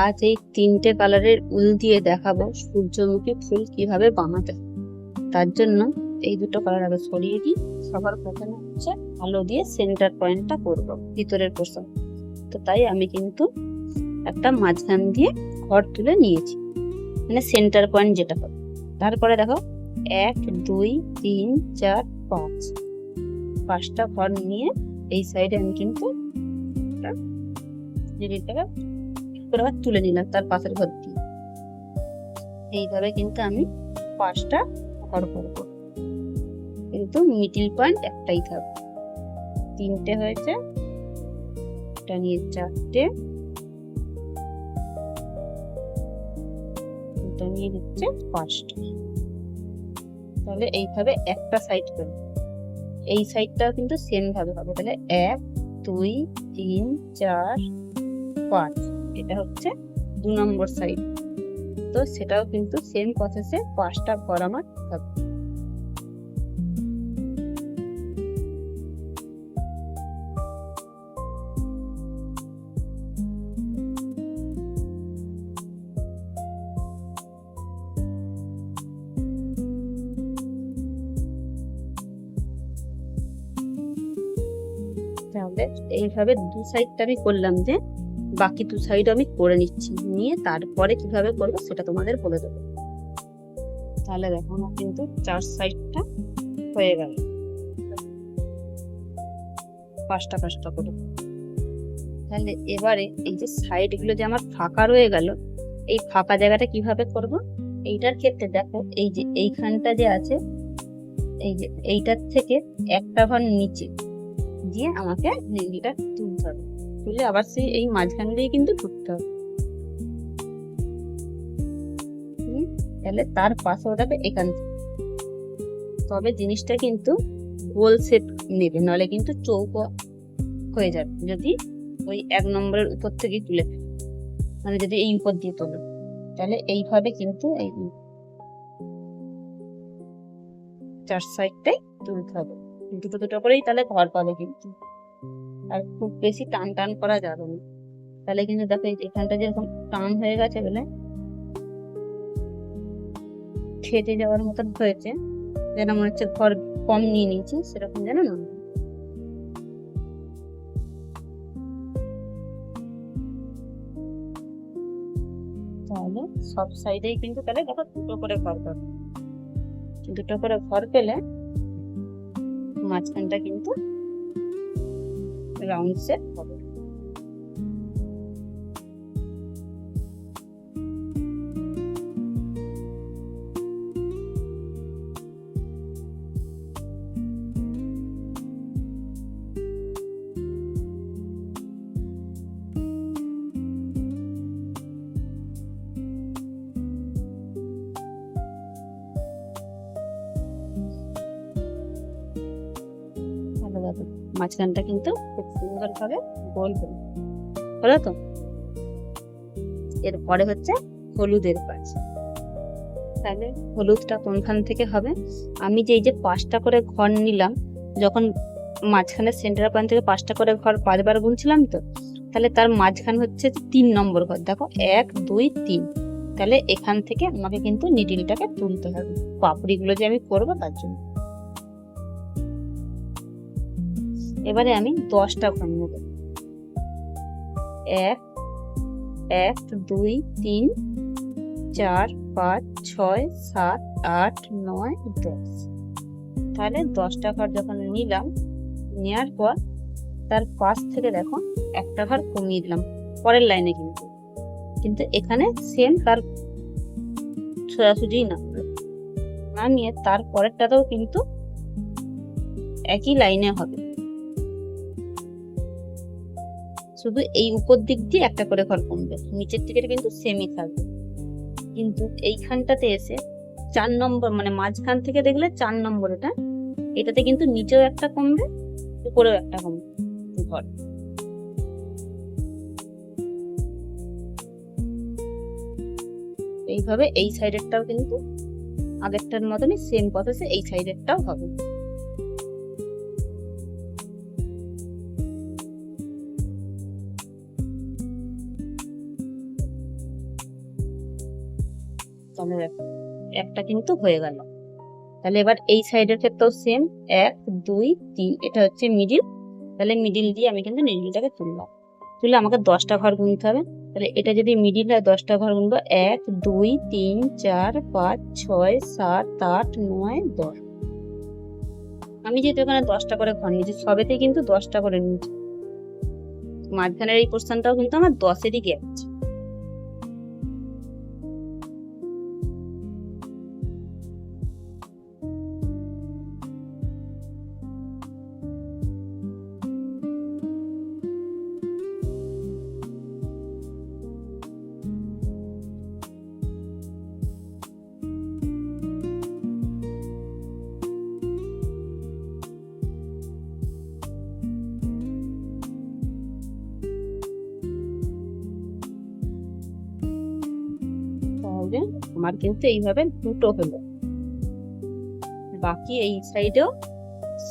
আজ এই 3টে কালারের উল দিয়ে দেখাবো সূর্যমুখী ফুল কিভাবে বানাতে হয়। তার জন্য এই দুটো কালার আগে সরিয়ে দিই। সবার প্রথমে হচ্ছে আলো দিয়ে সেন্টার পয়েন্টটা করব ভিতরের পোর্শন। তো তাই আমি কিন্তু একটা মাঝখান দিয়ে ঘর তুলে নিয়েছি, মানে সেন্টার পয়েন্ট যেটা হবে। তারপরে দেখো 1 2 3 4 5 5টা ঘর নিয়ে এই সাইডে আমি কিন্তু জিনিসটাকে তুলে নিলাম তার পাশের ঘর দিয়ে। এইভাবে কিন্তু আমি 5টা ঘর করব, কিন্তু মিডল পয়েন্ট একটাই থাকবে। 3টে হয়েছে, এটা নিয়ে 4টে, এটা নিয়ে হচ্ছে 5টা। তাহলে এইভাবে একটা সাইড করব, এই সাইডটাও কিন্তু সেম ভাবে হবে। তাহলে 1 2 3 4 5, এটা হচ্ছে 2 নম্বর সাইড। তো সেটাও কিন্তু সেম প্রসেসে 5টা ঘর আমার থাকবে। তাহলে এইভাবে 2 সাইডটা আমি করলাম, যে বাকি 2 সাইড আমি করে নিচ্ছি, নিয়ে তারপরে কিভাবে করবো সেটা তোমাদের বলে দেবো। তাহলে দেখো আমার কিন্তু 4 সাইডটা হয়ে গেল, 5টা 5টা করে। তাহলে এবারে এই যে সাইড গুলো যে আমার ফাঁকা রয়ে গেল, এই ফাঁকা জায়গাটা কিভাবে করব? এইটার ক্ষেত্রে দেখো এই যে এইখানটা যে আছে, এই যে এইটার থেকে একটা ঘর নিচে দিয়ে আমাকে নিডিলটা তুলতে হবে। তুলে আবার সেই এই মাঝখান দিয়ে কিন্তু ঢুকতে হবে। তাহলে তার পাশেও দেখো এখান থেকে, তবে জিনিসটা কিন্তু গোল শেপ নেবে, নাহলে কিন্তু চৌকো হয়ে যাবে যদি ওই 1 নম্বরের উপর থেকে তুলে ফেলে, মানে যদি এই উপর দিয়ে তোলো। তাহলে এইভাবে কিন্তু এই 4 সাইডটাই তুলতে হবে, দুটো দুটো করেই, তাহলে ঘর পাবে কিন্তু। আর খুব বেশি টান টান করা যাবে না, তাহলে কিন্তু দেখো এখানটা যেরকম টান হয়ে গেছে বলে খেতে যাওয়ার মতন হয়েছে, যেন মনে হচ্ছে ঘর কম নিয়ে নিয়েছি, সেরকম যেন না। তাহলে সব সাইডেই কিন্তু তাহলে দেখো দুটো করে ঘর পাবে। দুটো করে ঘর পেলে মাঝখানটা কিন্তু রাউন্ড শেপ হবে। মাঝখানটা কিন্তু খুব সুন্দর ভাবে গোল হলো তো। এরপরে হচ্ছে হলুদের কাজ। তাহলে হলুদটা কোনখান থেকে হবে? আমি যে এই যে 5টা করে ঘর নিলাম, যখন মাঝখানে সেন্টার পয়েন্ট থেকে 5টা করে ঘর 5 বার গুনছিলাম, তো তাহলে তার মাঝখান হচ্ছে 3 নম্বর ঘর। দেখো 1 2 3, তাহলে এখান থেকে আমাকে কিন্তু নিডিলটাকে তুলতে হবে পাপড়িগুলো যে আমি করবো তার জন্য। এবারে আমি 10টা ঘর নেব, 1 1 2 3 4 5 6 7 8 9 10। তাহলে 10টা ঘর যখন নিলাম, নেওয়ার পর তার পাশ থেকে দেখো একটা ঘর কমিয়ে দিলাম পরের লাইনে, কিন্তু এখানে সেম তার সোজাসুজি না নিয়ে তার পরেরটাতেও কিন্তু একই লাইনে হবে, শুধু এই উপর দিক দিয়ে একটা করে ঘর কমবে, নিচের দিকে কিন্তু সেমই থাকবে। কিন্তু এইখানটাতে এসে 4 নম্বর, মানে মাঝখান থেকে দেখলে 4 নম্বর, এটাতে কিন্তু নিচেও একটা কমবে, উপরেও একটা কমবে ঘর। এইভাবে এই সাইডেরটাও কিন্তু আগেরটার মতনই সেম প্রসেসে এই সাইডেরটাও হবে। তাহলে একটা কিন্তু হয়ে গেল। তাহলে এবার এই সাইডের ক্ষেত্রেও সেম 1 2 3, এটা হচ্ছে মিডিল। তাহলে মিডিল দিয়ে আমি কিন্তু নিডলটাকে তুললাম, তুলে আমাকে 10টা ঘর গুনতে হবে। তাহলে এটা যদি মিডিল হয় 10টা ঘর গুনবো, 1 2 3 4 5 6 7 8 9 10। আমি যেহেতু এখানে 10টা করে ঘর নিয়েছি, সবেতেই কিন্তু 10টা করে নিয়েছি, মাঝখানের এই পোর্শনটাও কিন্তু আমার 10-এরই গ্যাপ আছে। তাহলে আমার কিন্তু এইভাবে দুটো হলো, বাকি এই সাইডেও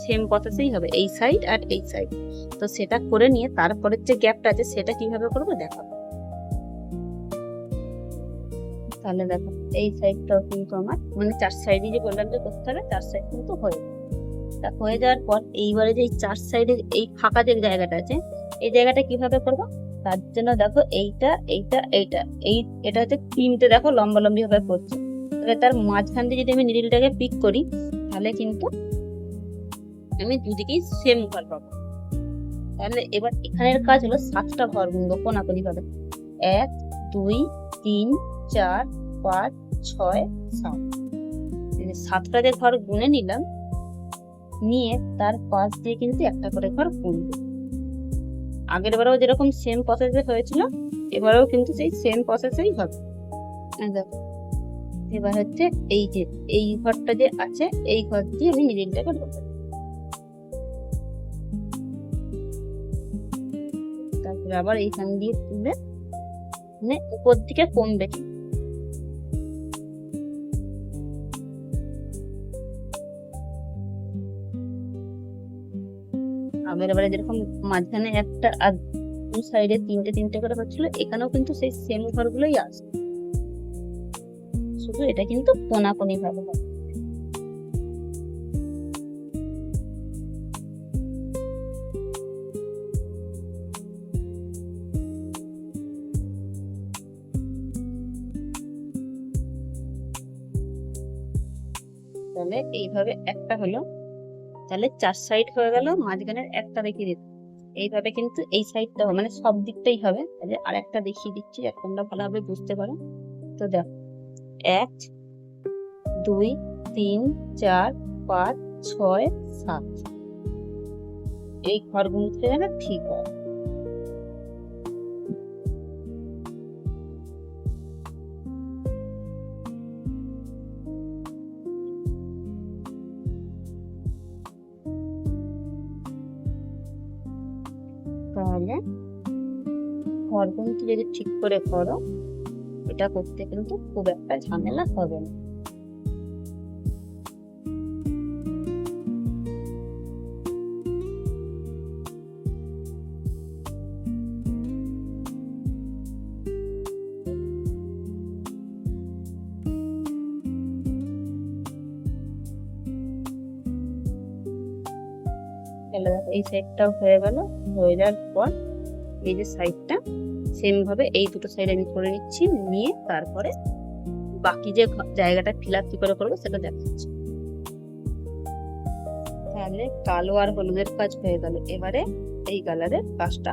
সেম প্রসেসেই হবে, এই সাইড আর এই সাইড। তো সেটা করে নিয়ে তারপরে যে গ্যাপটা আছে সেটা কিভাবে করবো দেখাবো। তাহলে দেখো এই সাইডটাও কিন্তু আমার মানে 4 সাইডে যে বললাম যে করতে হবে, 4 সাইড কিন্তু হয়ে যাবে। তা হয়ে যাওয়ার পর এইবারে যে 4 সাইডের এই ফাঁকা যে জায়গাটা আছে, এই জায়গাটা কিভাবে করবো তার জন্য দেখো এইটা এইটা এইটা এটা হচ্ছে 3টে দেখো লম্বা লম্বি ভাবে পড়ছে। তাহলে তার মাঝখান দিয়ে যদি আমি নিডলটাকে পিক করি তাহলে কিন্তু আমি দুদিকেই সেম ঘর পাবো। তাহলে এবার এখানের কাজ হলো 7টা ঘর গুনবো কোনাকুনি ভাবে, 1 2 3 4 5 6 7। 7টা যে ঘর গুনে নিলাম, নিয়ে তার পাশ দিয়ে কিন্তু একটা করে ঘর গুনবো। আগের বারেও যেরকম সেম প্রসেসে হয়েছিল এবারেও কিন্তু সেই সেম প্রসেসেই হবে। দেখো এবার হচ্ছে এই যে এই ঘরটা যে আছে এই ঘর দিয়ে আমি নিডলটাকে ঢোকাবো। তারপরে আবার এইখান দিয়ে তুলে মানে উপর দিকে কমবে, আগের বারে যেরকম মাঝখানে একটা আর দু সাইডে 3টে করে হচ্ছিল, এখানেও কিন্তু সেই সেম ঘরগুলোই আসবে, শুধু এটা কিন্তু কোনাকুনি ভাবে হবে। তাহলে এইভাবে একটা হলো, তাহলে 4 সাইড হয়ে গেল, মাঝখানের একটা দেখিয়ে দিতে এইভাবে কিন্তু এই সাইডটা মানে সব দিকটাই হবে। তাহলে আর একটা দেখিয়ে দিচ্ছি যাতে তোমরা ভালোভাবে বুঝতে পারো। তো দেখো 1 2 3 4 5 6 7 এই ঘরগুলোতে যেন ঠিক হয়। তাহলে ঘরগুলোকে যদি ঠিক করে করো, এটা করতে কিন্তু খুব একটা ঝামেলা হবে না। এই সাইডটাও হয়ে গেল, হয়ে যাওয়ার পর এই যে সাইডটা সেম ভাবে এই দুটো সাইড আমি করে নিচ্ছি, নিয়ে তারপরে বাকি যে জায়গাটা ফিল আপ কি করে করবো সেটা দেখাচ্ছি। তাহলে কালো আর হলুদের কাজ হয়ে গেল, এবারে এই কালারের কাজটা।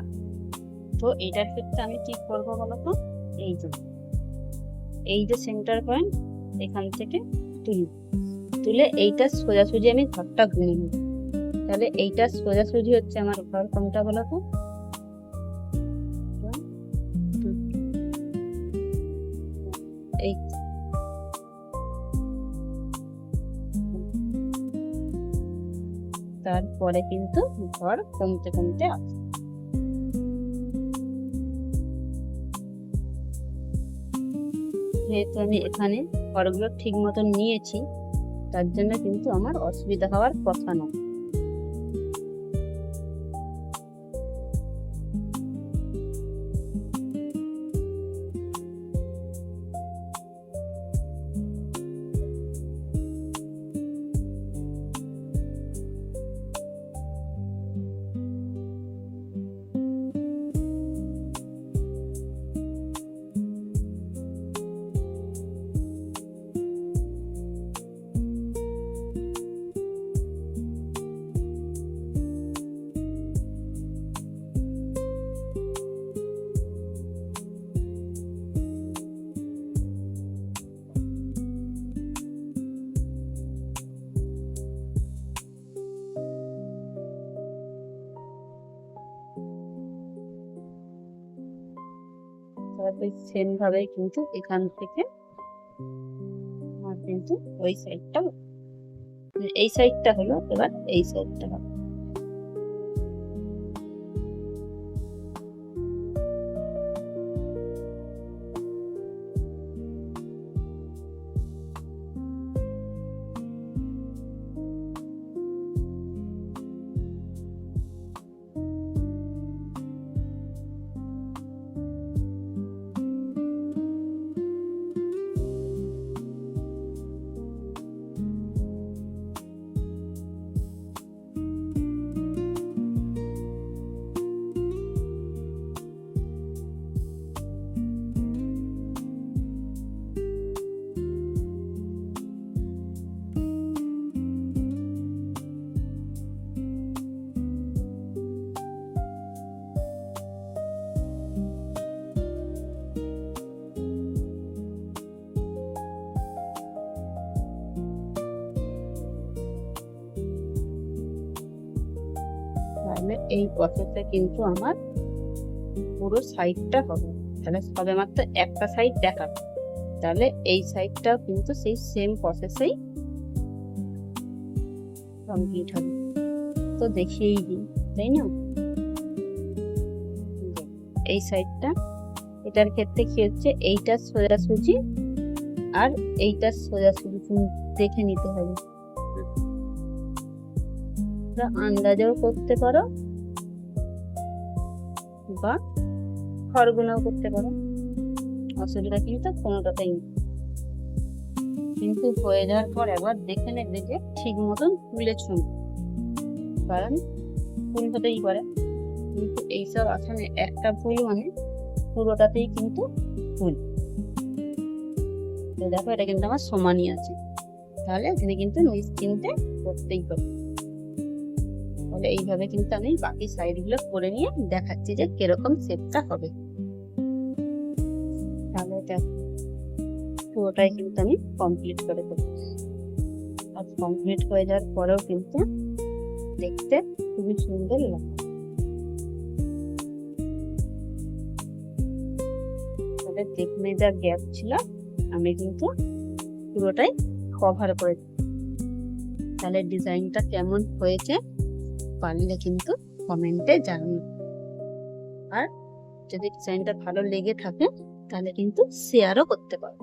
তো এইটার ক্ষেত্রে আমি কি করবো বলতো, এই যে সেন্টার পয়েন্ট এখান থেকে তুলে এইটা সোজাসুজি আমি ঘরটা গুনে নিব। তাহলে এইটা সোজাসুজি হচ্ছে আমার ঘর কোনটা বলতো, এই তারপরে কিন্তু ঘর কমতে কমতে আসে। যেহেতু আমি এখানে ঘরগুলো ঠিক মতন নিয়েছি তার জন্য কিন্তু আমার অসুবিধা হওয়ার কথা নয়। তারপরে সেম ভাবে কিন্তু এখান থেকে আমার কিন্তু ওই সাইডটা, এই সাইডটা হলো, এবার এই সাইডটা হবে। তাহলে এই প্রসেসে কিন্তু আমার পুরো সাইডটা হবে। তাহলে সবে মাত্র একটা সাইড দেখাবে, তাহলে এই সাইডটা কিন্তু সেই সেম প্রসেসেই কমপ্লিট হবে। তো দেখিয়েই দিই, তাই না? এই সাইডটা, এটার ক্ষেত্রে কি হচ্ছে, এইটা সোজাসুজি আর এইটা সোজাসুজি দেখে নিতে হবে। আন্দাজেও করতে পারো বা খড়গুলোও করতে পারো, অসুবিধা কিন্তু কোনোটাতেই নেই। কিন্তু হয়ে যাওয়ার পর একবার দেখে নেবে যে ঠিক মতন তুলেছ, কারণ ভুল হতেই পারে। কিন্তু এইসব আসলে একটা ভুল মানে পুরোটাতেই কিন্তু ভুল। তো দেখো এটা কিন্তু আমার সমানই আছে, তাহলে এখানে কিন্তু নিশ্চিন্তে করতেই হবে। তাহলে এইভাবে কিন্তু আমি বাকি সাইড গুলো করে নিয়ে দেখাচ্ছি যে কিরকম শেপটা হবে। তাহলে দেখো পুরোটাই কিন্তু আমি কমপ্লিট করে দেবো। আর কমপ্লিট হয়ে যাওয়ার পরেও কিন্তু দেখতে খুবই সুন্দর লাগে। তাহলে যেখানে যা গ্যাপ ছিল আমি কিন্তু পুরোটাই কভার করে দিই। তাহলে ডিজাইনটা কেমন হয়েছে পারলে কিন্তু কমেন্টে জানিও। আর যদি ডিজাইনটা ভালো লেগে থাকে তাহলে কিন্তু শেয়ারও করতে পারো।